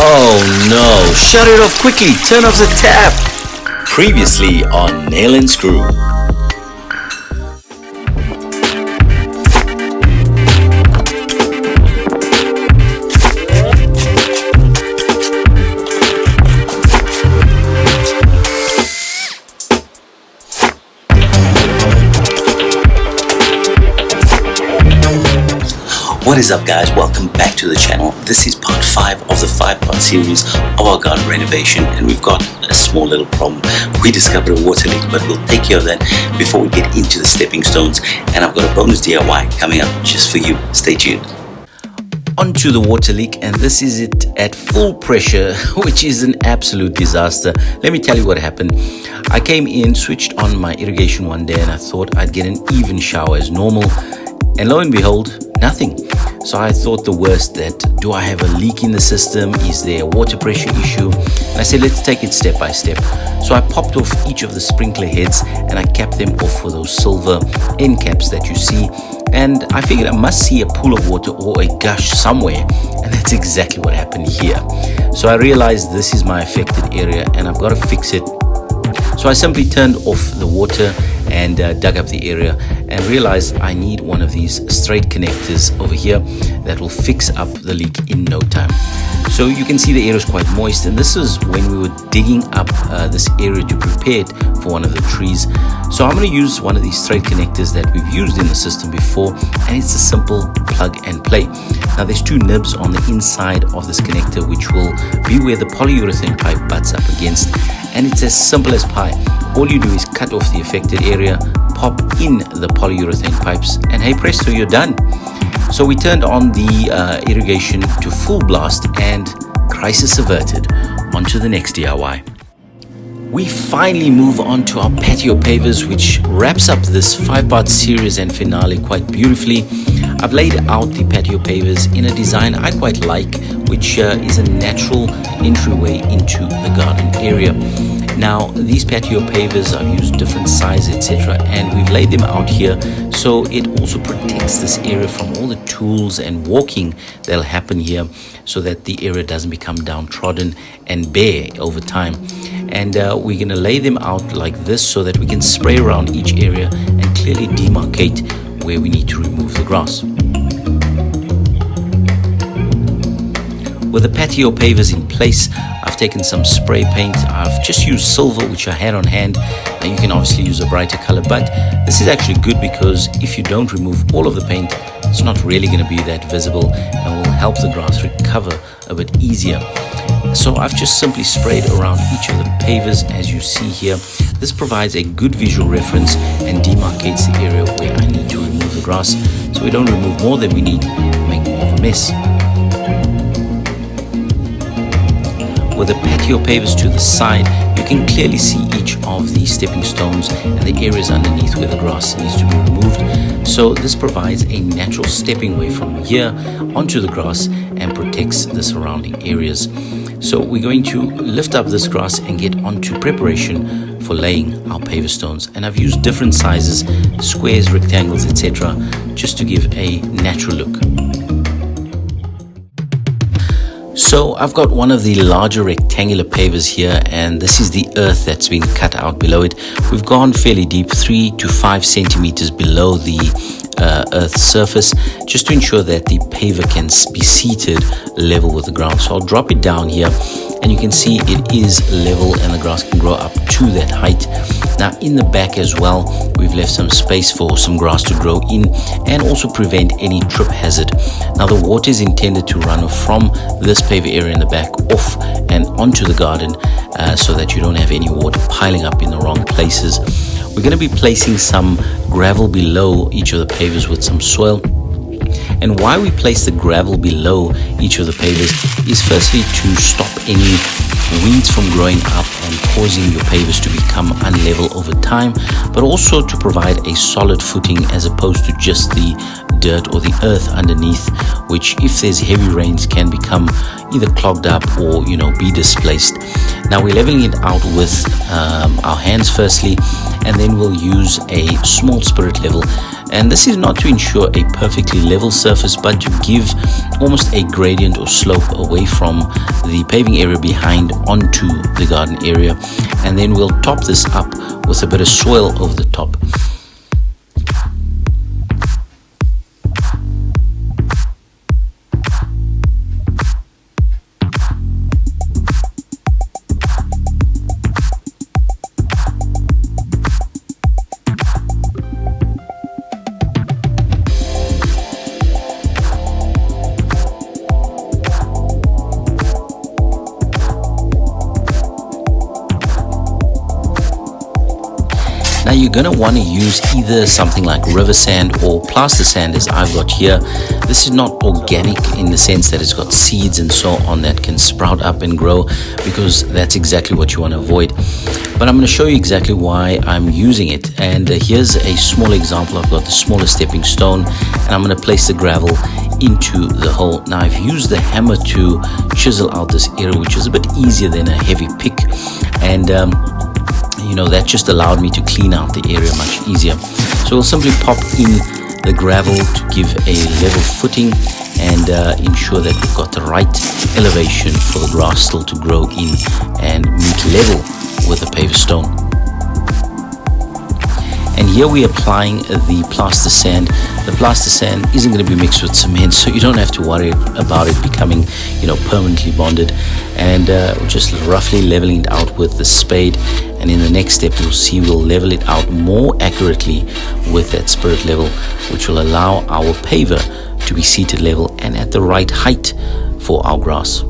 Oh no, shut it off quickly, turn off the tap. Previously on Nail and Screw. What is up guys, welcome back to the channel. This is part 5 of the 5-part series of our garden renovation, and we've got a small little problem. We discovered a water leak, but we'll take care of that before we get into the stepping stones, and I've got a bonus DIY coming up just for you. Stay tuned. Onto the water leak, and this is it at full pressure, which is an absolute disaster. Let me tell you what happened. I came in, switched on my irrigation one day, and I thought I'd get an even shower as normal, and lo and behold, nothing. So I thought the worst, that do I have a leak in the system? Is there a water pressure issue? And I said, let's take it step by step. So I popped off each of the sprinkler heads and I capped them off with those silver end caps that you see. And I figured I must see a pool of water or a gush somewhere. And that's exactly what happened here. So I realized this is my affected area and I've got to fix it. So I simply turned off the water and dug up the area and realized I need one of these straight connectors over here that will fix up the leak in no time. So you can see the area is quite moist, and this is when we were digging up this area to prepare it for one of the trees. So I'm going to use one of these straight connectors that we've used in the system before, and it's a simple plug and play. Now there's 2 nibs on the inside of this connector, which will be where the polyurethane pipe butts up against, and it's as simple as pie. All you do is cut off the affected area, pop in the polyurethane pipes, and hey presto, you're done. So we turned on the irrigation to full blast, and crisis averted. On to the next DIY. We finally move on to our patio pavers, which wraps up this 5-part series and finale quite beautifully. I've laid out the patio pavers in a design I quite like, which is a natural entryway into the garden area. Now these patio pavers, I've used different sizes, etc., and we've laid them out here so it also protects this area from all the tools and walking that'll happen here, so that the area doesn't become downtrodden and bare over time. And we're going to lay them out like this so that we can spray around each area and clearly demarcate where we need to remove the grass. With the patio pavers in place, I've taken some spray paint. I've just used silver, which I had on hand. Now you can obviously use a brighter color, but this is actually good because if you don't remove all of the paint, it's not really going to be that visible and will help the grass recover a bit easier. So I've just simply sprayed around each of the pavers as you see here. This provides a good visual reference and demarcates the area where I need to remove the grass, so we don't remove more than we need to make more of a mess. With the patio pavers to the side, you can clearly see each of the stepping stones and the areas underneath where the grass needs to be removed. So this provides a natural stepping way from here onto the grass and protects the surrounding areas. So we're going to lift up this grass and get onto preparation for laying our paver stones. And I've used different sizes, squares, rectangles, etc., just to give a natural look. So I've got one of the larger rectangular pavers here, and this is the earth that's been cut out below it. We've gone fairly deep, 3 to 5 centimeters below the earth's surface, just to ensure that the paver can be seated level with the ground. So I'll drop it down here, and you can see it is level and the grass can grow up to that height. Now in the back as well, we've left some space for some grass to grow in and also prevent any trip hazard. Now the water is intended to run from this paver area in the back off and onto the garden, so that you don't have any water piling up in the wrong places. We're going to be placing some gravel below each of the pavers with some soil. And why we place the gravel below each of the pavers is firstly to stop any weeds from growing up and causing your pavers to become unlevel over time, but also to provide a solid footing as opposed to just the dirt or the earth underneath, which if there's heavy rains can become either clogged up or be displaced. Now we're leveling it out with our hands firstly, and then we'll use a small spirit level And this is not to ensure a perfectly level surface, but to give almost a gradient or slope away from the paving area behind onto the garden area. And then we'll top this up with a bit of soil over the top. Now you're going to want to use either something like river sand or plaster sand, as I've got here. This is not organic in the sense that it's got seeds and so on that can sprout up and grow, because that's exactly what you want to avoid. But I'm going to show you exactly why I'm using it. And here's a small example. I've got the smaller stepping stone and I'm going to place the gravel into the hole. Now I've used the hammer to chisel out this area, which is a bit easier than a heavy pick. And you know, that just allowed me to clean out the area much easier. So we'll simply pop in the gravel to give a level footing and ensure that we've got the right elevation for the grass still to grow in and meet level with the paver stone. And here we're applying the plaster sand. The plaster sand isn't going to be mixed with cement, so you don't have to worry about it becoming, you know, permanently bonded. And we're just roughly leveling it out with the spade. And in the next step, you'll see we'll level it out more accurately with that spirit level, which will allow our paver to be seated level and at the right height for our grass.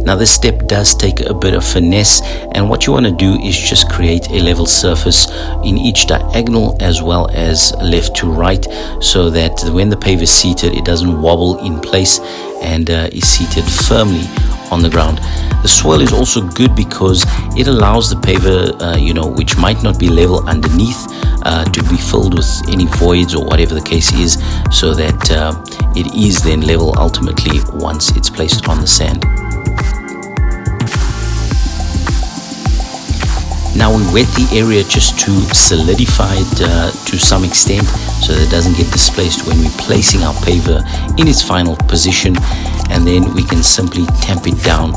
Now this step does take a bit of finesse, and what you want to do is just create a level surface in each diagonal as well as left to right, so that when the paver is seated, it doesn't wobble in place and is seated firmly on the ground. The soil is also good because it allows the paver, you know, which might not be level underneath, to be filled with any voids or whatever the case is, so that it is then level ultimately once it's placed on the sand. Now we wet the area just to solidify it to some extent, so that it doesn't get displaced when we're placing our paver in its final position. And then we can simply tamp it down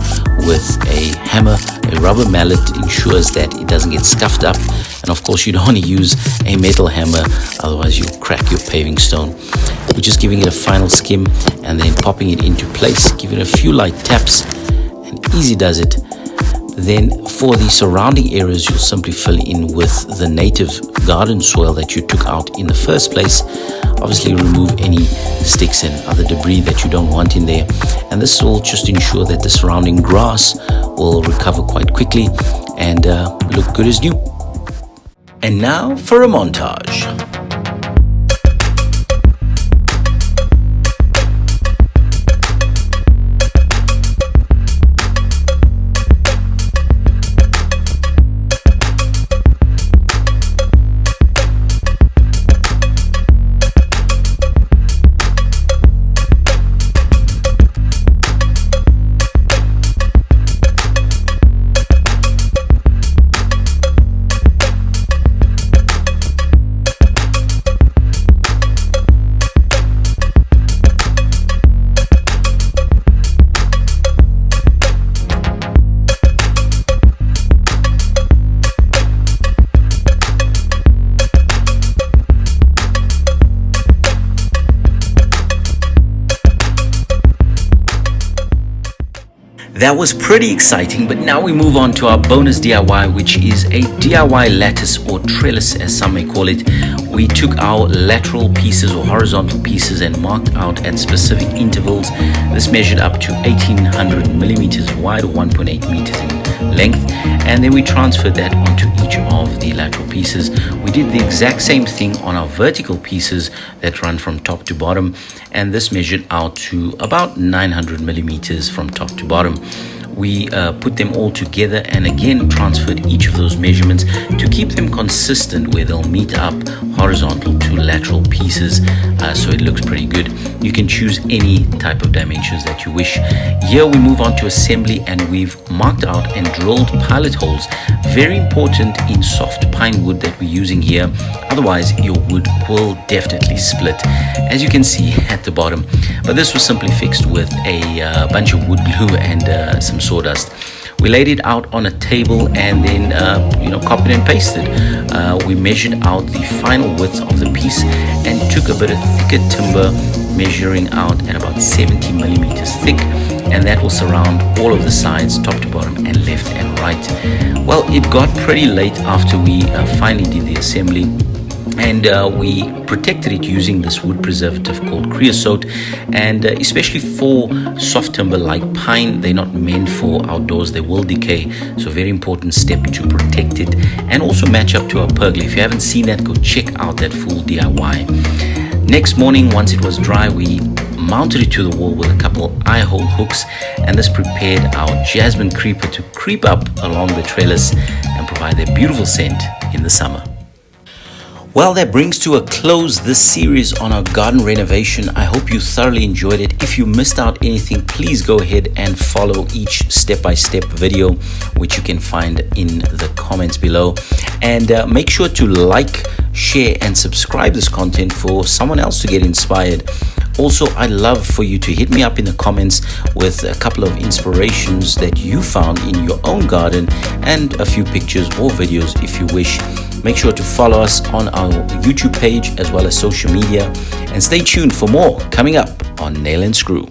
with a hammer. A rubber mallet ensures that it doesn't get scuffed up, and of course you don't want to use a metal hammer, otherwise you'll crack your paving stone. We're just giving it a final skim and then popping it into place, giving it a few light taps, and easy does it. Then for the surrounding areas, you'll simply fill in with the native garden soil that you took out in the first place. Obviously remove any sticks and other debris that you don't want in there, and this will just ensure that the surrounding grass will recover quite quickly and look good as new. And now for a montage. That was pretty exciting, but now we move on to our bonus DIY, which is a DIY lattice or trellis, as some may call it. We took our lateral pieces or horizontal pieces and marked out at specific intervals. This measured up to 1800 millimeters wide or 1.8 meters in length, and then we transferred that onto each of the lateral pieces. We did the exact same thing on our vertical pieces that run from top to bottom, and this measured out to about 900 millimeters from top to bottom. we put them all together and again transferred each of those measurements to keep them consistent, where they'll meet up horizontal to lateral pieces, so it looks pretty good. You can choose any type of dimensions that you wish. Here we move on to assembly, and we've marked out and drilled pilot holes. Very important in soft pine wood that we're using here, otherwise your wood will definitely split, as you can see at the bottom. But this was simply fixed with a bunch of wood glue and some sawdust. We laid it out on a table and then copied and pasted. We measured out the final width of the piece and took a bit of thicker timber, measuring out at about 70 millimeters thick, and that will surround all of the sides, top to bottom and left and right. Well, it got pretty late after we finally did the assembly, and we protected it using this wood preservative called creosote. And especially for soft timber like pine, they're not meant for outdoors, they will decay, so very important step to protect it and also match up to our pergola. If you haven't seen that, go check out that full DIY. Next morning, once it was dry, we mounted it to the wall with a couple eye-hole hooks, and this prepared our jasmine creeper to creep up along the trellis and provide a beautiful scent in the summer. Well, that brings to a close this series on our garden renovation. I hope you thoroughly enjoyed it. If you missed out anything, please go ahead and follow each step-by-step video, which you can find in the comments below. And make sure to like, share, and subscribe this content for someone else to get inspired. Also, I'd love for you to hit me up in the comments with a couple of inspirations that you found in your own garden and a few pictures or videos if you wish. Make sure to follow us on our YouTube page as well as social media, and stay tuned for more coming up on Nail and Screw.